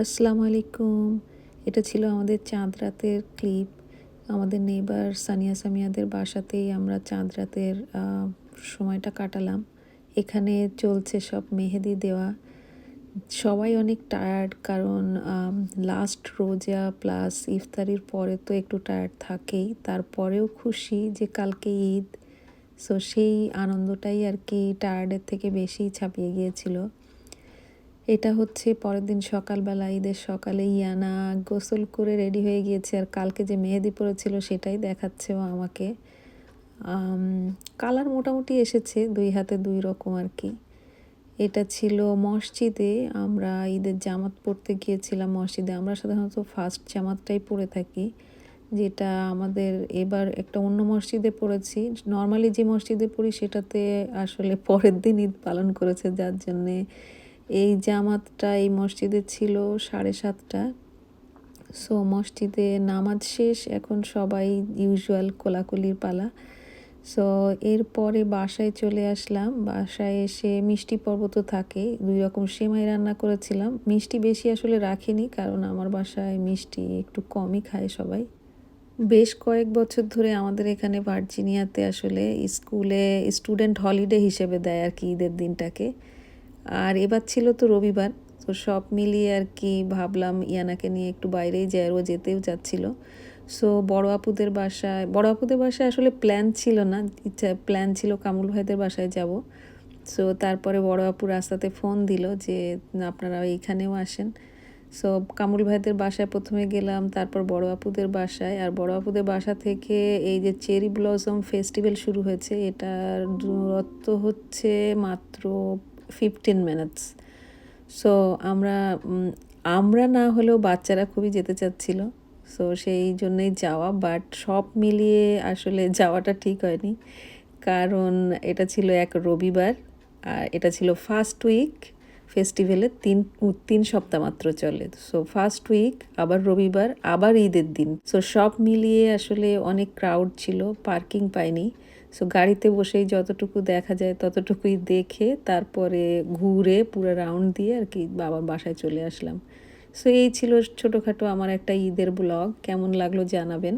আসসালামু আলাইকুম। এটা ছিল আমাদের চাঁদ রাতের ক্লিপ। আমাদের নেইবার সানিয়া সামিয়াদের বাসাতেই আমরা চাঁদ রাতের সময়টা কাটালাম। এখানে চলছে সব মেহেদি দেওয়া। সবাই অনেক টায়ার্ড, কারণ লাস্ট রোজা প্লাস ইফতারির পরে তো একটু টায়ার্ড থাকেই। তারপরেও খুশি যে কালকে ঈদ। সো সেই আনন্দটাই আর কি টায়ার্ডের থেকে বেশি ছাপিয়ে গিয়েছিল। এটা হচ্ছে পরের দিন সকালবেলা, ঈদের সকালে ইয়ানা গোসল করে রেডি হয়ে গিয়েছে, আর কালকে যে মেহেদি পড়েছিল সেটাই দেখাচ্ছে ও আমাকে। কালার মোটামুটি এসেছে, 2 হাতে 2 রকম আর কি। এটা ছিল মসজিদে, আমরা ঈদের জামাত পড়তে গিয়েছিলাম মসজিদে। আমরা সাধারণত ফার্স্ট জামাতটাই পড়ে থাকি, যেটা আমাদের এবার একটা অন্য মসজিদে পড়েছি। নর্মালি যে মসজিদে পড়ি সেটাতে আসলে পরের দিন ঈদ পালন করেছে, যার জন্যে এই জামাতটা এই মসজিদে ছিল 7:30। সো মসজিদে নামাজ শেষ, এখন সবাই ইউজুয়াল কোলাকুলির পালা। সো এরপরে বাসায় চলে আসলাম। বাসায় এসে মিষ্টি পর্ব তো থাকে, 2 রকম সেমাই রান্না করেছিলাম। মিষ্টি বেশি আসলে রাখিনি, কারণ আমার বাসায় মিষ্টি একটু কমই খায় সবাই। বেশ কয়েক বছর ধরে আমাদের এখানে ভার্জিনিয়াতে আসলে স্কুলে স্টুডেন্ট হলিডে হিসেবে দেয় আর কি ঈদের দিনটাকে। আর এবার ছিল তো রবিবার, তো সব মিলিয়ে আর কি ভাবলাম ইয়ানাকে নিয়ে একটু বাইরেই যাই, আর ও যেতেও চাচ্ছিল। সো বড় আপুদের বাসায় আসলে প্ল্যান ছিল না, প্ল্যান ছিল কামরুল ভাইদের বাসায় যাব। সো তারপরে বড় আপু রাস্তাতে ফোন দিল যে আপনারা এইখানেও আসেন। সো কামরুল ভাইদের বাসায় প্রথমে গেলাম, তারপর বড় আপুদের বাসায়। আর বড় আপুদের বাসা থেকে এই যে চেরি ব্লসম ফেস্টিভ্যাল শুরু হয়েছে, এটার দূরত্ব হচ্ছে মাত্র 15 মিনিটস। সো আমরা আমরা না হলেও বাচ্চারা খুবই যেতে চাচ্ছিল, সো সেই জন্যই যাওয়া। বাট সব মিলিয়ে আসলে যাওয়াটা ঠিক হয়নি, কারণ এটা ছিল এক রবিবার, আর এটা ছিল ফার্স্ট উইক। ফেস্টিভ্যালের 3 সপ্তাহ মাত্র চলে। সো ফার্স্ট উইক, আবার রবিবার, আবার ঈদের দিন। সো সব মিলিয়ে আসলে অনেক ক্রাউড ছিল, পার্কিং পাইনি। সো গাড়িতে বসেই যতটুকু দেখা যায় ততটুকুই দেখে তারপরে ঘুরে পুরো রাউন্ড দিয়ে আর কি বাবার বাসায় চলে আসলাম। সো এই ছিল ছোটোখাটো আমার একটা ঈদের ব্লগ। কেমন লাগলো জানাবেন।